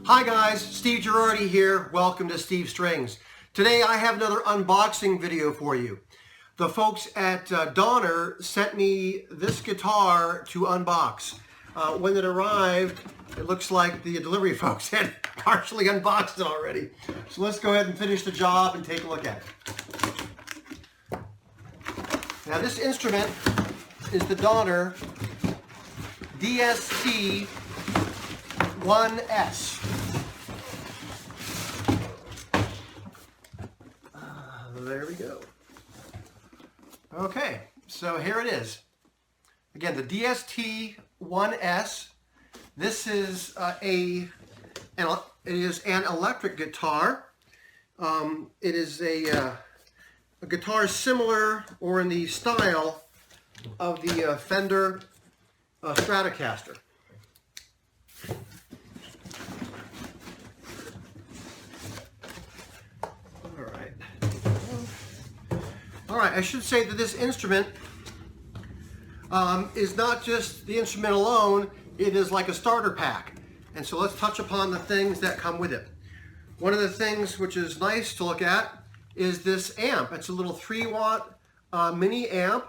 Hi guys, Steve Girardi here. Welcome to Steve Strings. Today I have another unboxing video for you. The folks at Donner sent me this guitar to unbox. When it arrived, it looks like the delivery folks had partially unboxed it already. So let's go ahead and finish the job and take a look at it. Now this instrument is the Donner DST-1S. There we go. Okay, so here it is. Again, the DST-1S. This is an electric guitar. It is a guitar similar or in the style of the Fender Stratocaster. All right, I should say that this instrument is not just the instrument alone, it is like a starter pack. And so let's touch upon the things that come with it. One of the things which is nice to look at is this amp. It's a little 3-watt mini amp,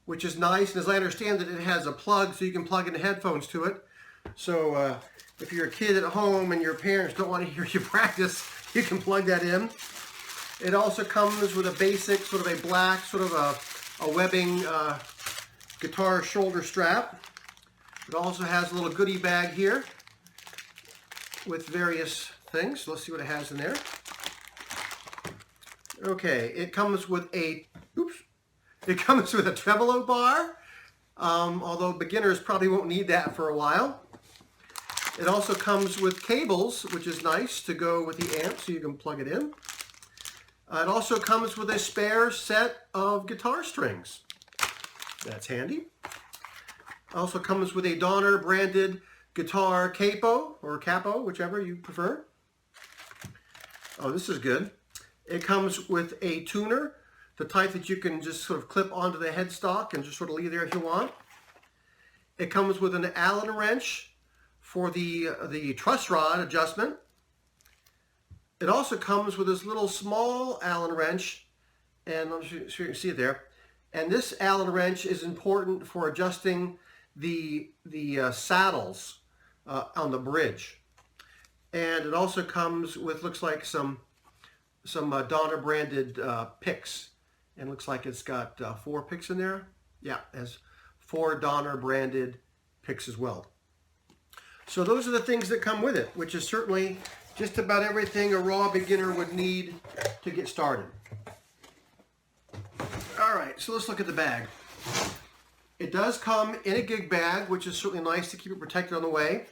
which is nice. And as I understand it, it has a plug so you can plug in headphones to it. So if you're a kid at home and your parents don't want to hear you practice, you can plug that in. It also comes with a basic, sort of a black, sort of a webbing guitar shoulder strap. It also has a little goodie bag here with various things. So let's see what it has in there. Okay, it comes with a, it comes with a tremolo bar, although beginners probably won't need that for a while. It also comes with cables, which is nice to go with the amp so you can plug it in. It also comes with a spare set of guitar strings. That's handy. Also comes with a Donner branded guitar capo, or capo, whichever you prefer. Oh, this is good. It comes with a tuner, the type that you can just sort of clip onto the headstock and just sort of leave there if you want. It comes with an Allen wrench for the truss rod adjustment. It also comes with this little small Allen wrench, and I'm sure you can see it there. And this Allen wrench is important for adjusting the saddles on the bridge. And it also comes with, looks like some Donner branded picks. And looks like it's got 4 picks in there. Yeah, it has 4 Donner branded picks as well. So those are the things that come with it, which is certainly just about everything a raw beginner would need to get started. All right, so let's look at the bag. It does come in a gig bag, which is certainly nice to keep it protected on the way.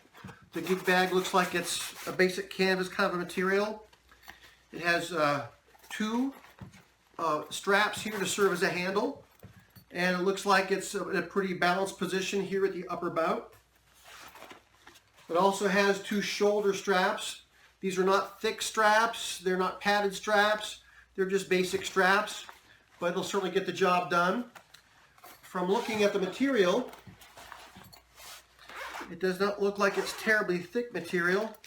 The gig bag looks like it's a basic canvas kind of a material. It has 2 straps here to serve as a handle, and it looks like it's in a pretty balanced position here at the upper bout. It also has 2 shoulder straps. These are not thick straps, they're not padded straps, they're just basic straps, but it'll certainly get the job done. From looking at the material, it does not look like it's terribly thick material.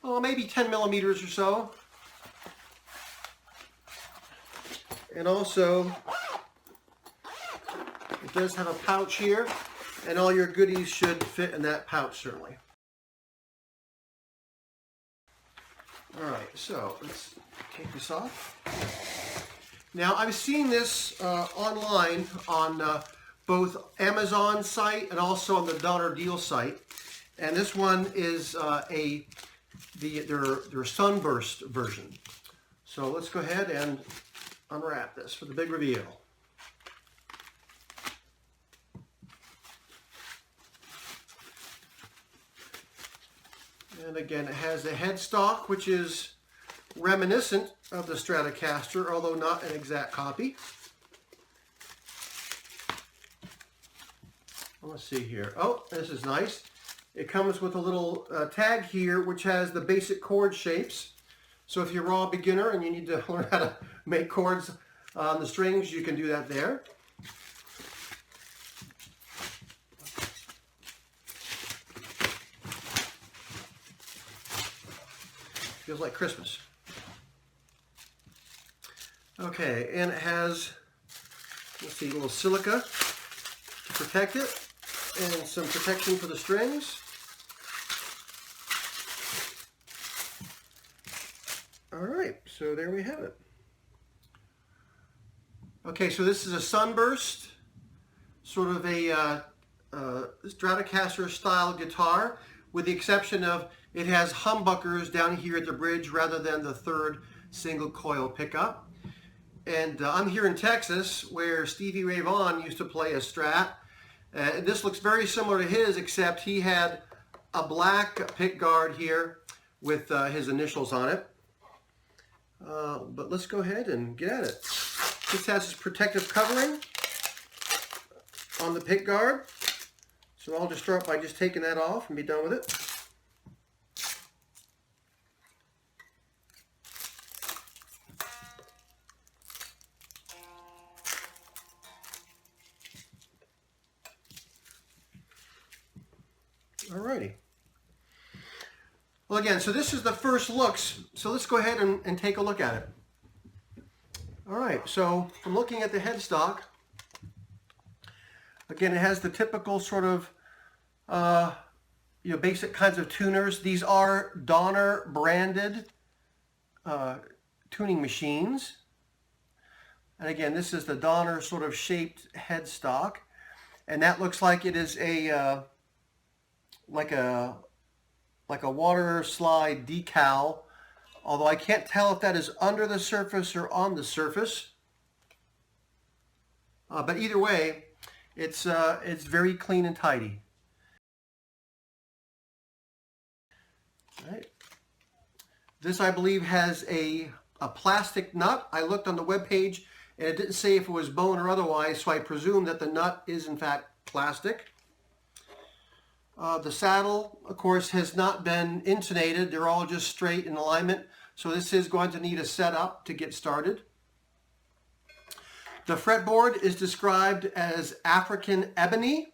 Oh, maybe 10 millimeters or so. And also, it does have a pouch here, and all your goodies should fit in that pouch certainly. All right, so let's take this off. Now, I've seen this online on both Amazon site and also on the Donner Deal site. And this one is their sunburst version. So let's go ahead and unwrap this for the big reveal. And again, it has a headstock, which is reminiscent of the Stratocaster, although not an exact copy. Let's see here. Oh, this is nice. It comes with a little tag here, which has the basic chord shapes. So if you're a raw beginner and you need to learn how to make chords on the strings, you can do that there. Feels like Christmas. Okay, and it has, let's see, a little silica to protect it, and some protection for the strings. All right, so there we have it. Okay, so this is a Sunburst, sort of a Stratocaster-style guitar, with the exception of it has humbuckers down here at the bridge rather than the third single coil pickup. And I'm here in Texas, where Stevie Ray Vaughan used to play a Strat. This looks very similar to his, except he had a black pick guard here with his initials on it. But let's go ahead and get at it. This has this protective covering on the pick guard. So I'll just start by just taking that off and be done with it. Alrighty. Well, again, so this is the first looks. So let's go ahead and take a look at it. All right, so from looking at the headstock, again, it has the typical sort of, basic kinds of tuners. These are Donner branded tuning machines. And again, this is the Donner sort of shaped headstock. And that looks like it is a, like a water slide decal, although I can't tell if that is under the surface or on the surface. But either way, it's very clean and tidy. All right. This, I believe, has a plastic nut. I looked on the web page and it didn't say if it was bone or otherwise, so I presume that the nut is in fact plastic. The saddle, of course, has not been intonated. They're all just straight in alignment. So this is going to need a setup to get started. The fretboard is described as African ebony.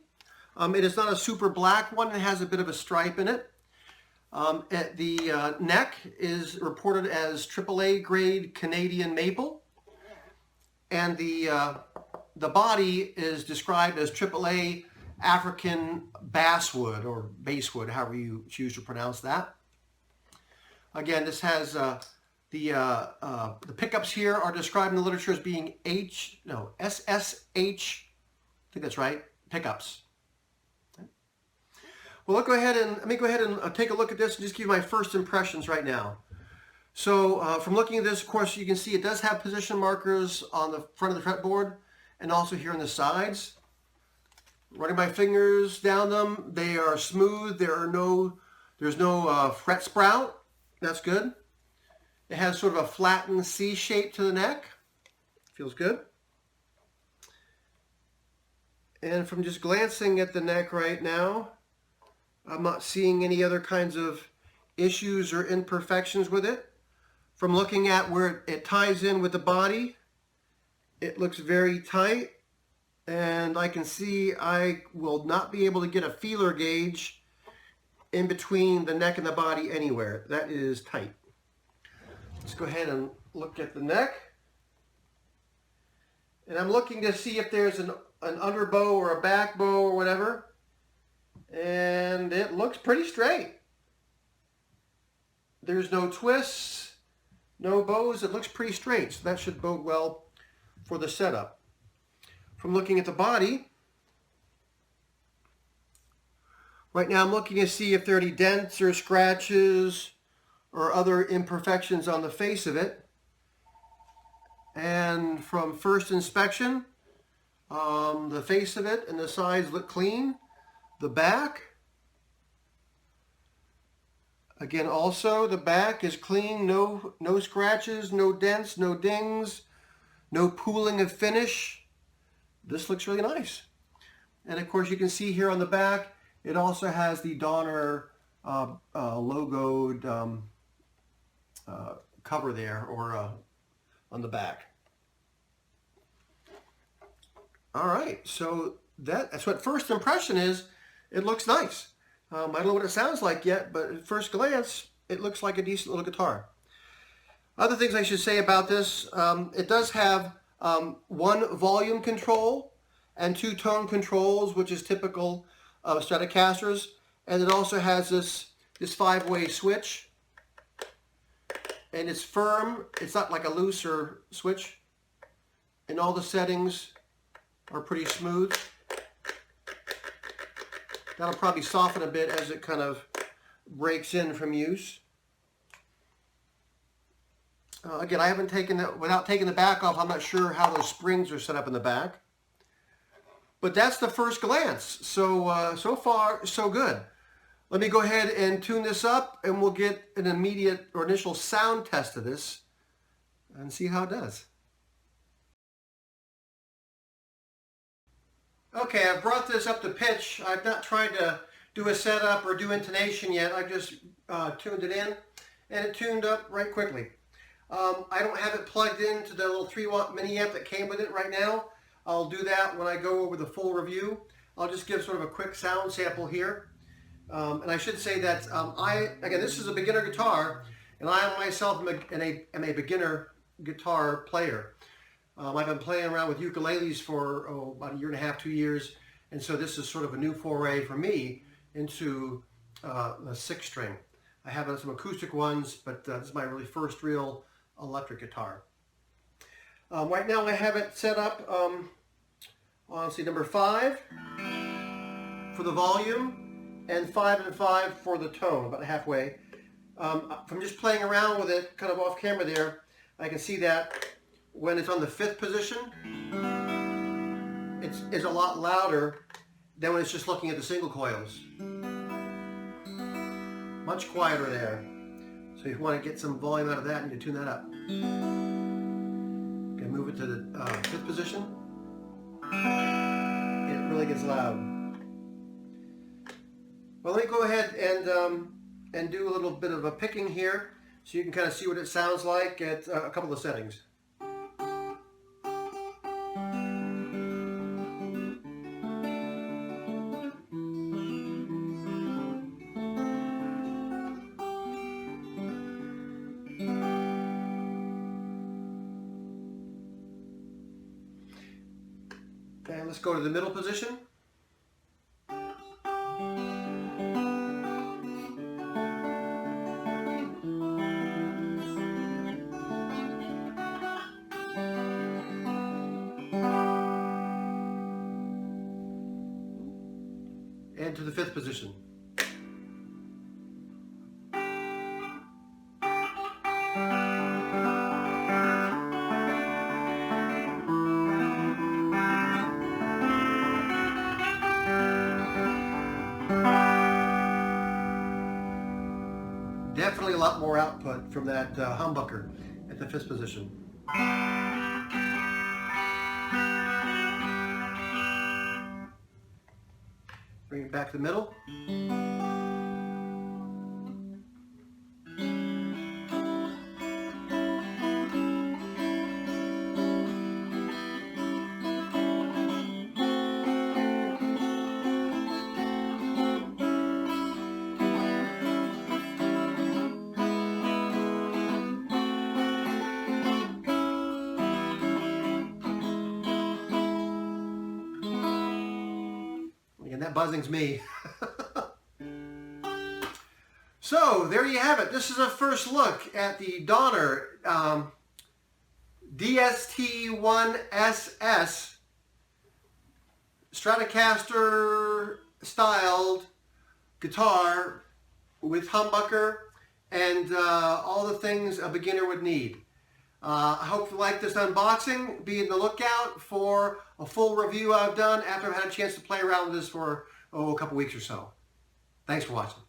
It is not a super black one. It has a bit of a stripe in it. The neck is reported as AAA grade Canadian maple. And the body is described as AAA African basswood or basswood, however you choose to pronounce that. Again, this has the pickups here are described in the literature as being SSH, I think that's right, pickups. Okay. Well, let me go ahead and take a look at this and just give you my first impressions right now. So from looking at this, of course, you can see it does have position markers on the front of the fretboard and also here on the sides. Running my fingers down them, they are smooth. There's no fret sprout. That's good. It has sort of a flattened C shape to the neck. Feels good. And from just glancing at the neck right now, I'm not seeing any other kinds of issues or imperfections with it. From looking at where it ties in with the body, it looks very tight. And I can see I will not be able to get a feeler gauge in between the neck and the body anywhere. That is tight. Let's go ahead and look at the neck. And I'm looking to see if there's an under bow or a back bow or whatever. And it looks pretty straight. There's no twists, no bows. It looks pretty straight. So that should bode well for the setup. From looking at the body, right now I'm looking to see if there are any dents or scratches or other imperfections on the face of it. And from first inspection, the face of it and the sides look clean. The back, again, also the back is clean. No scratches, no dents, no dings, no pooling of finish. This looks really nice. And of course you can see here on the back, it also has the Donner logoed cover there, or on the back. All right, so that's what first impression is. It looks nice. I don't know what it sounds like yet, but at first glance, it looks like a decent little guitar. Other things I should say about this, it does have one volume control and two tone controls, which is typical of Stratocasters. And it also has this 5-way switch. And it's firm, it's not like a looser switch. And all the settings are pretty smooth. That'll probably soften a bit as it kind of breaks in from use. Again, I haven't taken that, without taking the back off, I'm not sure how those springs are set up in the back. But that's the first glance. So, so far, so good. Let me go ahead and tune this up, and we'll get an immediate or initial sound test of this and see how it does. Okay, I've brought this up to pitch. I've not tried to do a setup or do intonation yet. I've just tuned it in, and it tuned up right quickly. I don't have it plugged into the little 3-watt mini amp that came with it right now. I'll do that when I go over the full review. I'll just give sort of a quick sound sample here. And I should say that again, this is a beginner guitar, and I myself am a beginner guitar player. I've been playing around with ukuleles for about 1.5 years, 2 years, and so this is sort of a new foray for me into the 6-string. I have some acoustic ones, but this is my really first real electric guitar. Right now I have it set up on, let's see, number 5 for the volume and 5 and 5 for the tone, about halfway. From just playing around with it kind of off camera there, I can see that when it's on the 5th position, it's a lot louder than when it's just looking at the single coils. Much quieter there. So if you want to get some volume out of that, you need to tune that up. Okay, move it to the 5th position. It really gets loud. Well, let me go ahead and do a little bit of a picking here so you can kind of see what it sounds like at a couple of settings. And let's go to the middle position. And to the 5th position. Definitely a lot more output from that humbucker at the 5th position. Bring it back to the middle. And that buzzing's me. So there you have it. This is a first look at the Donner DST-1S Stratocaster-styled guitar with humbucker and all the things a beginner would need. I hope you like this unboxing. Be on the lookout for a full review I've done after I've had a chance to play around with this for a couple weeks or so. Thanks for watching.